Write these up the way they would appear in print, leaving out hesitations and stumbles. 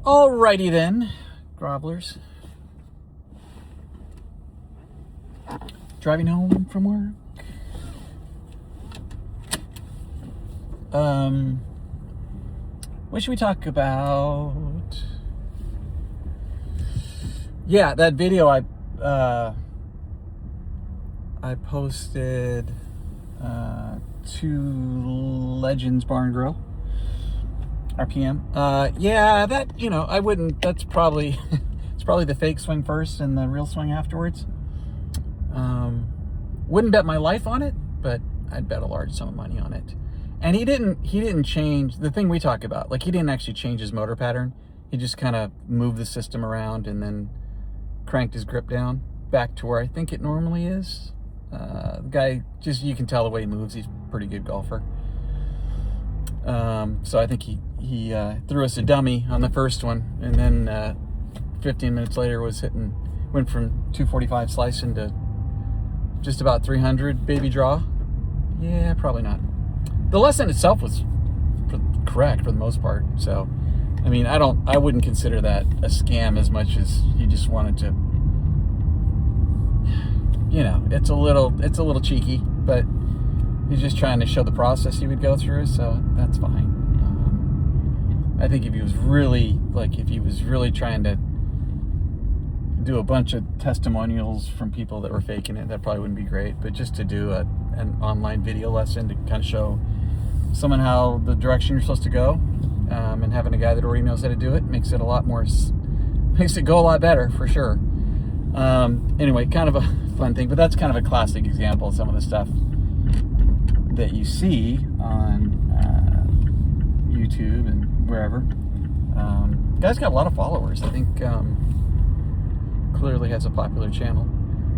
Alrighty then, grovelers. Driving home from work. What should we talk about? Yeah, that video I posted to Legends Bar and Grill, RPM. Yeah, that, I wouldn't, that's probably, it's probably the fake swing first and the real swing afterwards. Wouldn't bet my life on it, but I'd bet a large sum of money on it. And he didn't change the thing we talk about. Like, he didn't actually change his motor pattern. He just kind of moved the system around and then cranked his grip down back to where I think it normally is. The guy, just, you can tell the way he moves, he's a pretty good golfer. So I think he threw us a dummy on the first one, and then 15 minutes later went from 245 slicing to just about 300 baby draw. Yeah, probably not. The lesson itself was correct for the most part. So, I mean, I wouldn't consider that a scam as much as he just wanted to, it's a little cheeky, but he's just trying to show the process he would go through. So that's fine. I think if he was really trying to do a bunch of testimonials from people that were faking it, that probably wouldn't be great. But just to do an online video lesson to kind of show someone how the direction you're supposed to go, and having a guy that already knows how to do it makes it go a lot better for sure. Anyway, kind of a fun thing, but that's kind of a classic example of some of the stuff that you see on YouTube and wherever. Guy's got a lot of followers. I think clearly has a popular channel.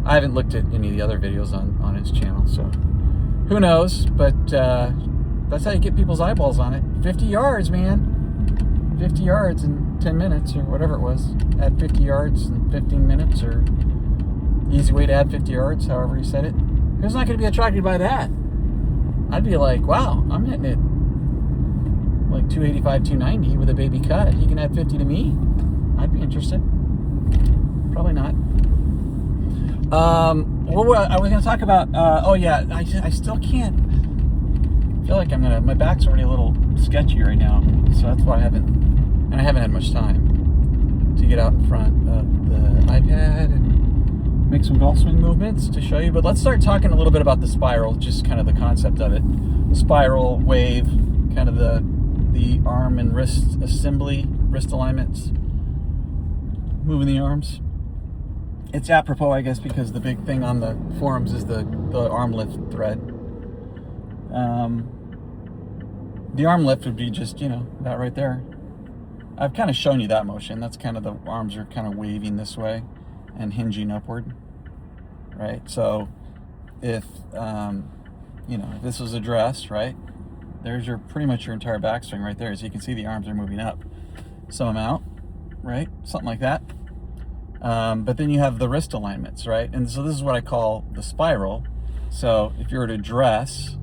I haven't looked at any of the other videos on his channel, so who knows, but that's how you get people's eyeballs on it. 50 yards, man. 50 yards in 10 minutes or whatever it was. Add 50 yards in 15 minutes, or easy way to add 50 yards, however he said it. Who's not going to be attracted by that? I'd be like, wow, I'm hitting it like 285, 290 with a baby cut. He can add 50 to me. I'd be interested. Probably not. What I was going to talk about, I still can't, I feel like my back's already a little sketchy right now, so that's why I haven't had much time to get out in front of the iPad and make some golf swing movements to show you. But let's start talking a little bit about the spiral, just kind of the concept of it. The spiral, wave, kind of the arm and wrist assembly, wrist alignments, moving the arms. It's apropos, I guess, because the big thing on the forums is the arm lift thread. The arm lift would be just, that right there. I've kind of shown you that motion. That's kind of the arms are kind of waving this way and hinging upward, right? So if, if this was a dress, right? There's pretty much your entire backswing right there. As you can see, the arms are moving up some amount, right? Something like that. But then you have the wrist alignments, right? And so this is what I call the spiral. So if you were to dress,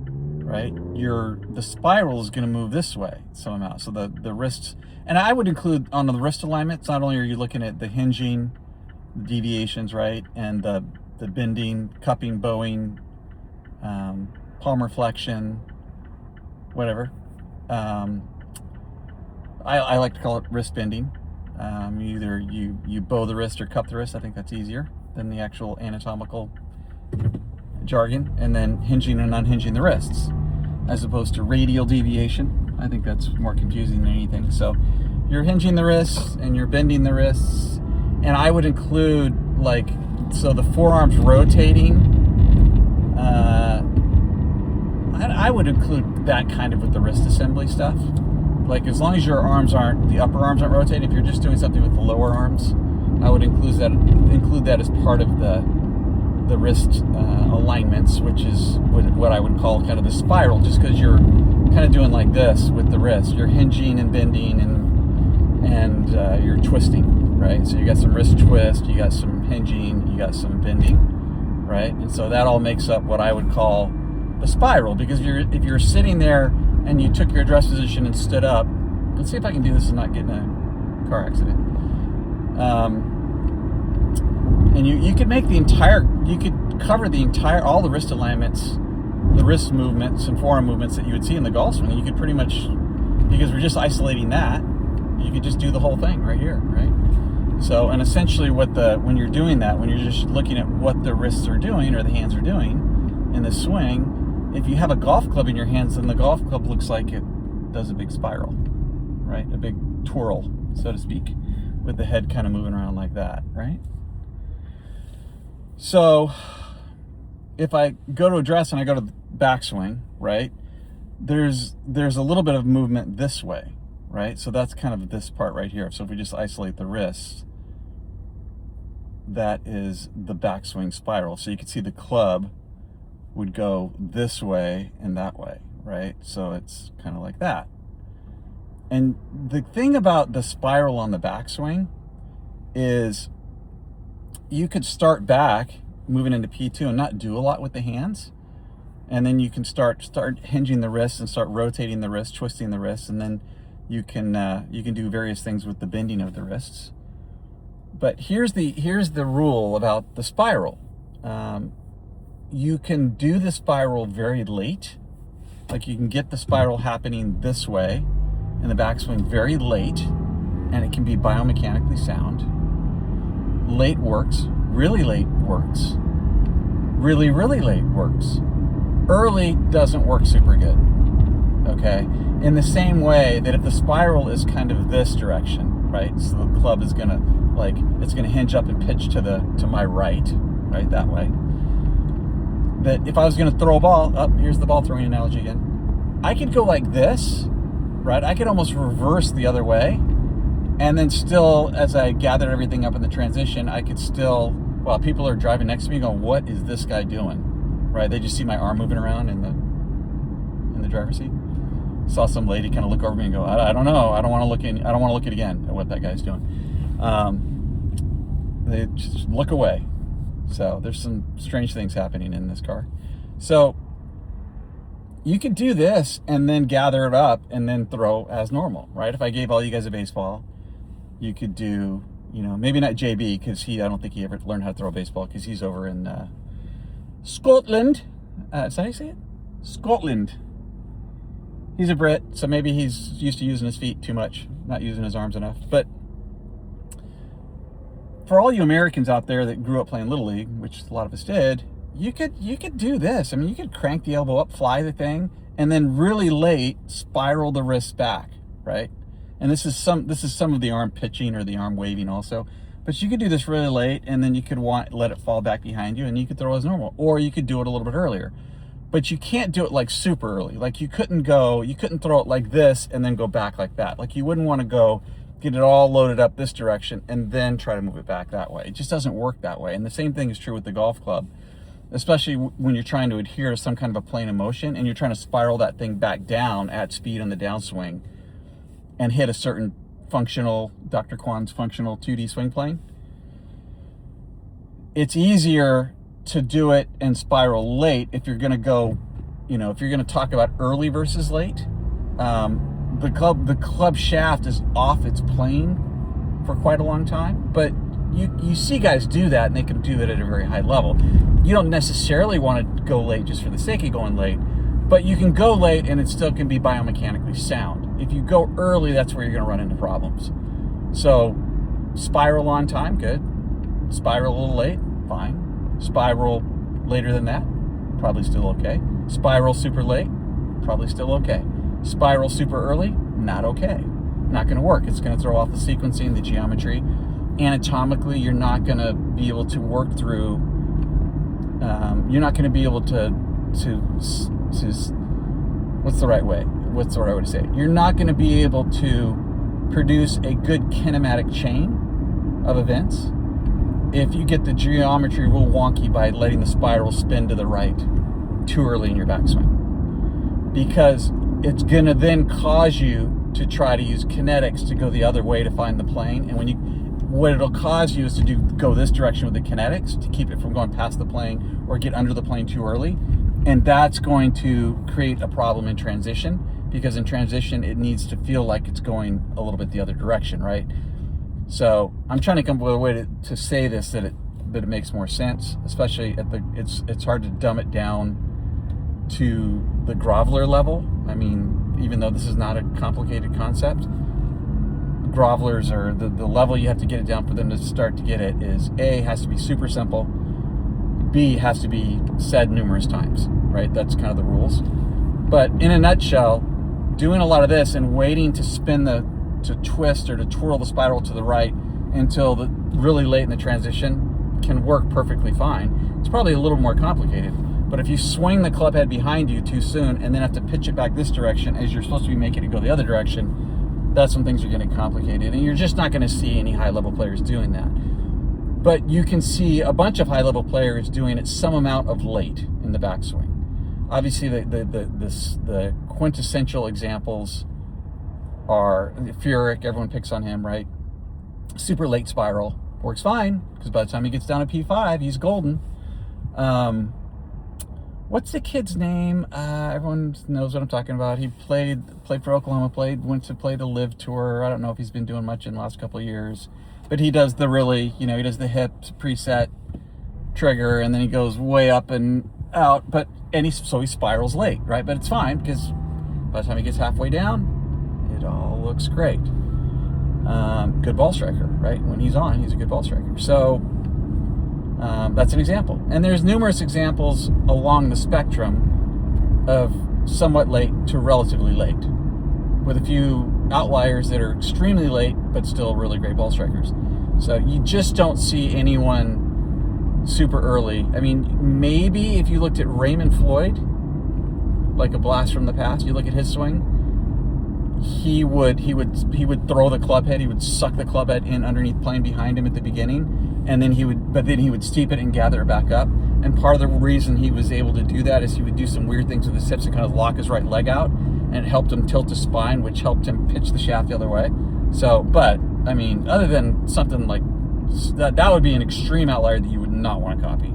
right, the spiral is going to move this way some amount. So the wrists, and I would include on the wrist alignments, not only are you looking at the hinging, the deviations, right, and the bending, cupping, bowing, palm reflection, whatever. I like to call it wrist bending. Either you bow the wrist or cup the wrist. I think that's easier than the actual anatomical jargon. And then hinging and unhinging the wrists, as opposed to radial deviation. I think that's more confusing than anything. So you're hinging the wrists and you're bending the wrists. And I would include, so the forearms rotating. I would include that kind of with the wrist assembly stuff. Like, as long as the upper arms aren't rotating, if you're just doing something with the lower arms, I would include that as part of the wrist alignments, which is what I would call kind of the spiral, just because you're kind of doing like this with the wrist. You're hinging and bending and you're twisting, right? So you got some wrist twist, you got some hinging, you got some bending, right? And so that all makes up what I would call the spiral, because if you're sitting there and you took your address position and stood up, let's see if I can do this and not getting car accident. And you could make you could cover all the wrist alignments, the wrist movements and forearm movements that you would see in the golf swing. You could pretty much, because we're just isolating that, you could just do the whole thing right here, right? So, and essentially when you're doing that, when you're just looking at what the wrists are doing or the hands are doing in the swing, if you have a golf club in your hands, then the golf club looks like it does a big spiral, right? A big twirl, so to speak, with the head kind of moving around like that, right? So if I go to address and I go to the backswing, right, there's a little bit of movement this way, right? So that's kind of this part right here. So if we just isolate the wrists, that is the backswing spiral. So you can see the club would go this way and that way, right? So it's kind of like that. And the thing about the spiral on the backswing is you could start back moving into P2 and not do a lot with the hands. And then you can start hinging the wrists and start rotating the wrists, twisting the wrists, and then you can do various things with the bending of the wrists. But here's the rule about the spiral. You can do the spiral very late. Like you can get the spiral happening this way in the backswing very late, and it can be biomechanically sound. Late works, really late works, really, really late works. Early doesn't work super good, okay? In the same way that if the spiral is kind of this direction, right? So the club is gonna, it's gonna hinge up and pitch to my right, that way. That if I was gonna throw a ball, here's the ball throwing analogy again. I could go like this, right? I could almost reverse the other way. And then still, as I gathered everything up in the transition, I could still, while people are driving next to me going, what is this guy doing? Right? They just see my arm moving around in the driver's seat. Saw some lady kind of look over me and go, I don't know. I don't want to look again at what that guy's doing. They just look away. So there's some strange things happening in this car. So you could do this and then gather it up and then throw as normal, right? If I gave all you guys a baseball, you could do, maybe not JB, because I don't think he ever learned how to throw a baseball, because he's over in Scotland. Is that how you say it? Scotland. He's a Brit, so maybe he's used to using his feet too much, not using his arms enough. But for all you Americans out there that grew up playing Little League, which a lot of us did, you could do this. I mean, you could crank the elbow up, fly the thing, and then really late spiral the wrist back, right? And this is some of the arm pitching or the arm waving also. But you could do this really late, and then you could let it fall back behind you, and you could throw as normal. Or you could do it a little bit earlier. But you can't do it like super early. Like you couldn't throw it like this and then go back like that. Like you wouldn't want to go get it all loaded up this direction and then try to move it back that way. It just doesn't work that way. And the same thing is true with the golf club, especially when you're trying to adhere to some kind of a plane of motion and you're trying to spiral that thing back down at speed on the downswing and hit a certain Dr. Kwan's functional 2D swing plane. It's easier to do it and spiral late if you're going to go, if you're going to talk about early versus late. The club shaft is off its plane for quite a long time, but you see guys do that, and they can do it at a very high level. You don't necessarily want to go late just for the sake of going late, but you can go late and it still can be biomechanically sound. If you go early, that's where you're going to run into problems. So spiral on time, good. Spiral a little late, fine. Spiral later than that, probably still okay. Spiral super late, probably still okay. Spiral super early, not okay. Not going to work. It's going to throw off the sequencing, the geometry. Anatomically, you're not going to be able to work through. You're not going to be able to. What's the right way? What's the right way to say it? You're not going to be able to produce a good kinematic chain of events if you get the geometry real wonky by letting the spiral spin to the right too early in your backswing, because it's going to then cause you to try to use kinetics to go the other way to find the plane. And what it'll cause you is to go this direction with the kinetics to keep it from going past the plane or get under the plane too early. And that's going to create a problem in transition, because in transition, it needs to feel like it's going a little bit the other direction, right? So I'm trying to come up with a way to say this that it makes more sense, especially at it's hard to dumb it down to the groveler level. I mean, even though this is not a complicated concept, grovelers are the level you have to get it down for them to start to get it is A, has to be super simple, B, has to be said numerous times, right? That's kind of the rules. But in a nutshell, doing a lot of this and waiting to twist or to twirl the spiral to the right until really late in the transition can work perfectly fine. It's probably a little more complicated, but if you swing the club head behind you too soon and then have to pitch it back this direction as you're supposed to be making it go the other direction, that's when things are getting complicated, and you're just not going to see any high-level players doing that. But you can see a bunch of high-level players doing it some amount of late in the backswing. Obviously, the quintessential examples are Furyk. Everyone picks on him, right? Super late spiral. Works fine, because by the time he gets down to P5, he's golden. What's the kid's name? Everyone knows what I'm talking about. He played for Oklahoma, went to play the Live Tour. I don't know if he's been doing much in the last couple of years. But he does he does the hip preset trigger, and then he goes way up and out. So he spirals late, right? But it's fine, because by the time he gets halfway down, it all looks great. Good ball striker, right? When he's on, he's a good ball striker. So that's an example. And there's numerous examples along the spectrum of somewhat late to relatively late, with a few outliers that are extremely late but still really great ball strikers. So you just don't see anyone super early. I mean, maybe if you looked at Raymond Floyd, like a blast from the past, you look at his swing, he would throw the club head, he would suck the club head in underneath playing behind him at the beginning, and then he would steep it and gather it back up. And part of the reason he was able to do that is he would do some weird things with his hips to kind of lock his right leg out, and it helped him tilt his spine, which helped him pitch the shaft the other way. So, but, I mean, other than something like that would be an extreme outlier that you would not want to copy.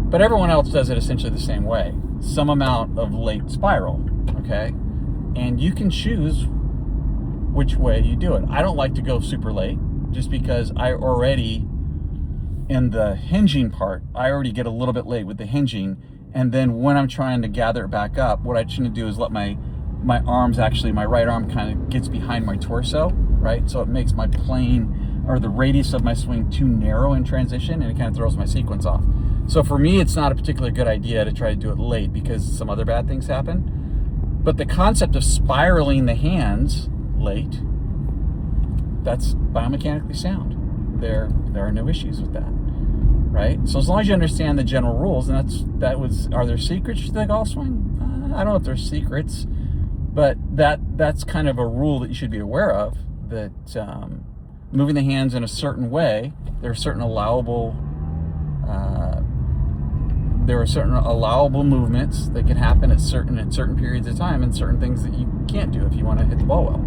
But everyone else does it essentially the same way. Some amount of late spiral, okay? And you can choose which way you do it. I don't like to go super late, just because I already, in the hinging part, I already get a little bit late with the hinging. And then when I'm trying to gather it back up, what I tend to do is let my arms, actually, my right arm kind of gets behind my torso, right? So it makes my plane, or the radius of my swing, too narrow in transition, and it kind of throws my sequence off. So for me, it's not a particularly good idea to try to do it late, because some other bad things happen. But the concept of spiraling the hands late, that's biomechanically sound. There are no issues with that, right? So as long as you understand the general rules, and are there secrets to the golf swing? I don't know if there's secrets, but that's kind of a rule that you should be aware of, that moving the hands in a certain way, there are certain allowable movements that can happen at certain periods of time, and certain things that you can't do if you want to hit the ball well.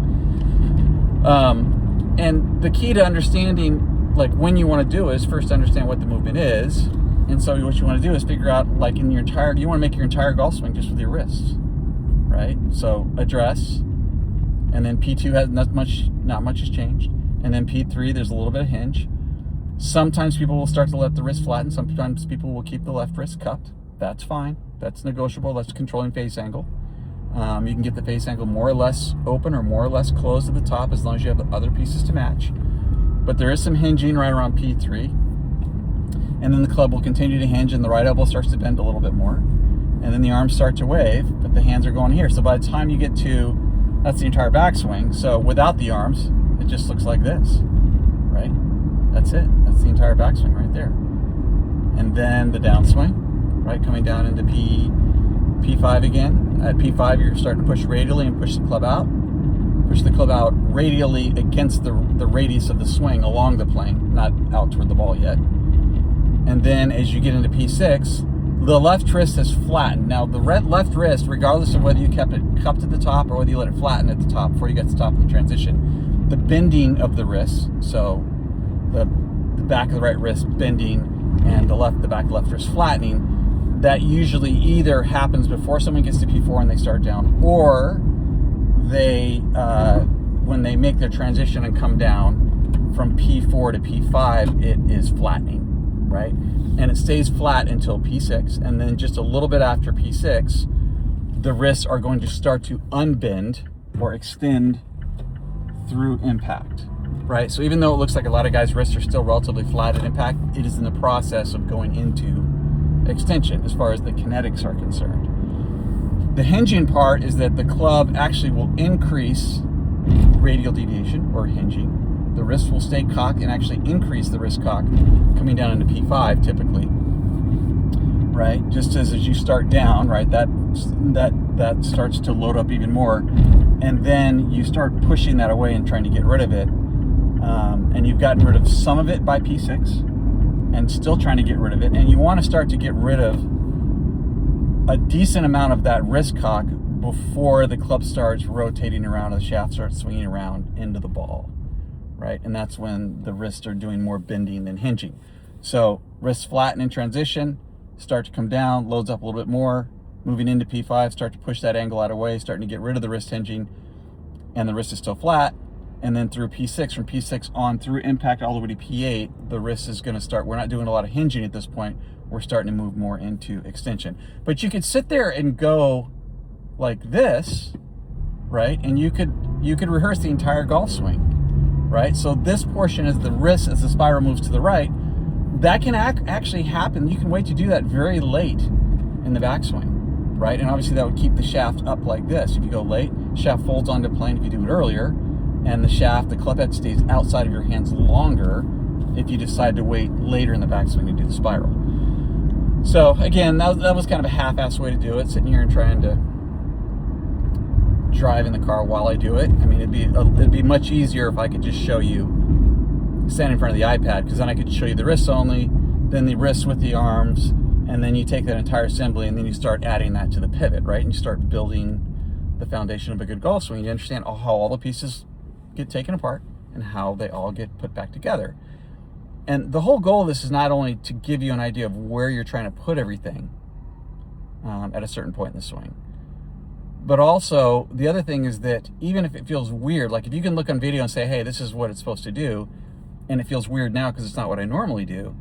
And the key to understanding, like, when you want to do it, is first understand what the movement is. And so what you want to do is figure out, like, you want to make your entire golf swing just with your wrists, right? So address, and then P2 has not much has changed, and then P3 there's a little bit of hinge. Sometimes people will start to let the wrist flatten. Sometimes people will keep the left wrist cupped. That's fine. That's negotiable. That's controlling face angle. You can get the face angle more or less open or more or less closed at the top, as long as you have the other pieces to match. But there is some hinging right around P3. And then the club will continue to hinge, and the right elbow starts to bend a little bit more. And then the arms start to wave, but the hands are going here. So by the time you get to, that's the entire backswing. So without the arms, it just looks like this, right? That's it. That's the entire backswing right there. And then the downswing, right, coming down into P5 again. At P5, you're starting to push radially and push the club out. Push the club out radially against the radius of the swing along the plane, not out toward the ball yet. And then as you get into P6, the left wrist has flattened. Now, the left wrist, regardless of whether you kept it cupped at the top or whether you let it flatten at the top before you get to the top of the transition, the bending of the wrist, so the back of the right wrist bending and the back left wrist flattening, that usually either happens before someone gets to P4 and they start down, or when they make their transition and come down from P4 to P5, it is flattening, right? And it stays flat until P6, and then just a little bit after P6, the wrists are going to start to unbend or extend through impact, right? So even though it looks like a lot of guys' wrists are still relatively flat at impact, it is in the process of going into extension as far as the kinetics are concerned. The hinging part is that the club actually will increase radial deviation or hinging. The wrist will stay cocked and actually increase the wrist cock coming down into P5 typically, right? Just as you start down, right, that starts to load up even more, and then you start pushing that away and trying to get rid of it, and you've gotten rid of some of it by P6 and still trying to get rid of it, and you want to start to get rid of a decent amount of that wrist cock before the club starts rotating around and the shaft starts swinging around into the ball, right? And that's when the wrists are doing more bending than hinging. So wrists flatten in transition, start to come down, loads up a little bit more, moving into P5, start to push that angle out of the way, starting to get rid of the wrist hinging, and the wrist is still flat. And then through P6, from P6 on through impact all the way to P8, the wrist is going to start, we're not doing a lot of hinging at this point, we're starting to move more into extension. But you could sit there and go like this, right? And you could rehearse the entire golf swing, right? So this portion is the wrist as the spiral moves to the right. That can actually happen. You can wait to do that very late in the backswing, right? And obviously that would keep the shaft up like this. If you go late, shaft folds onto plane if you do it earlier, and the shaft, the club head stays outside of your hands longer if you decide to wait later in the backswing to do the spiral. So again, that was kind of a half-assed way to do it, sitting here and trying to drive in the car while I do it. I mean, it'd be much easier if I could just show you standing in front of the iPad, because then I could show you the wrists only, then the wrists with the arms, and then you take that entire assembly and then you start adding that to the pivot, right? And you start building the foundation of a good golf swing. You understand how all the pieces get taken apart and how they all get put back together. And the whole goal of this is not only to give you an idea of where you're trying to put everything at a certain point in the swing, but also the other thing is that even if it feels weird, like if you can look on video and say, hey, this is what it's supposed to do, and it feels weird now because it's not what I normally do.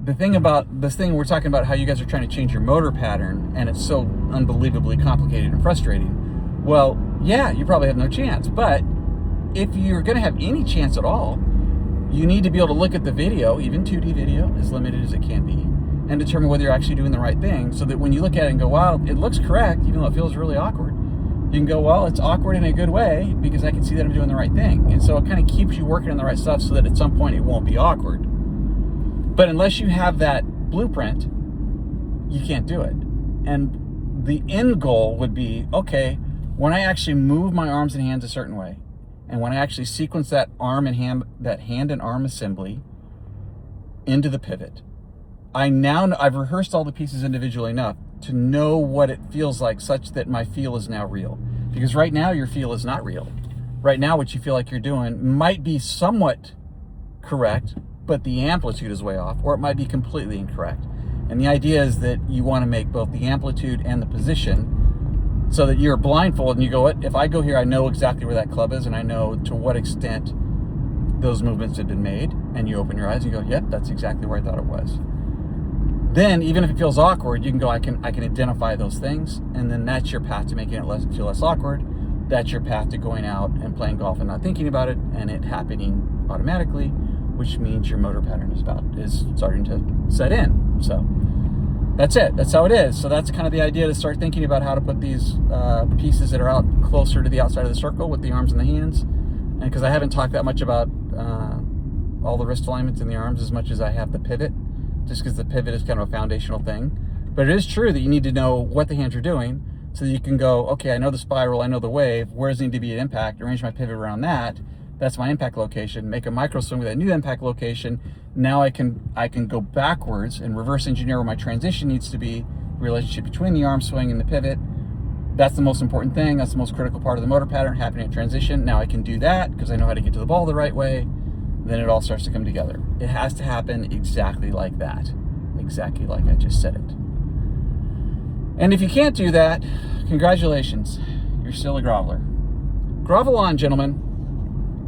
The thing about this thing, we're talking about how you guys are trying to change your motor pattern, and it's so unbelievably complicated and frustrating. Well, yeah, you probably have no chance, but if you're going to have any chance at all, you need to be able to look at the video, even 2D video, as limited as it can be, and determine whether you're actually doing the right thing, so that when you look at it and go, wow, it looks correct, even though it feels really awkward, you can go, well, it's awkward in a good way because I can see that I'm doing the right thing. And so it kind of keeps you working on the right stuff so that at some point it won't be awkward. But unless you have that blueprint, you can't do it. And the end goal would be, okay, when I actually move my arms and hands a certain way, and when I actually sequence that arm and hand, that hand and arm assembly into the pivot, I've rehearsed all the pieces individually enough to know what it feels like, such that my feel is now real. Because right now your feel is not real. Right now what you feel like you're doing might be somewhat correct, but the amplitude is way off, or it might be completely incorrect. And the idea is that you want to make both the amplitude and the position so that you're blindfolded and you go, what? If I go here, I know exactly where that club is and I know to what extent those movements have been made. And you open your eyes and you go, yep, that's exactly where I thought it was. Then, even if it feels awkward, you can go, I can identify those things, and then that's your path to making it feel less awkward. That's your path to going out and playing golf and not thinking about it, and it happening automatically, which means your motor pattern is starting to set in. So that's it. That's how it is. So that's kind of the idea, to start thinking about how to put these pieces that are out closer to the outside of the circle with the arms and the hands. And because I haven't talked that much about all the wrist alignments in the arms as much as I have the pivot, just because the pivot is kind of a foundational thing. But it is true that you need to know what the hands are doing so that you can go, okay, I know the spiral, I know the wave, where does it need to be at impact, arrange my pivot around that. That's my impact location, make a micro swing with that new impact location. Now I can go backwards and reverse engineer where my transition needs to be, relationship between the arm swing and the pivot. That's the most important thing. That's the most critical part of the motor pattern, happening at transition. Now I can do that because I know how to get to the ball the right way. Then it all starts to come together. It has to happen exactly like that. Exactly like I just said it. And if you can't do that, congratulations. You're still a groveler. Grovel on, gentlemen.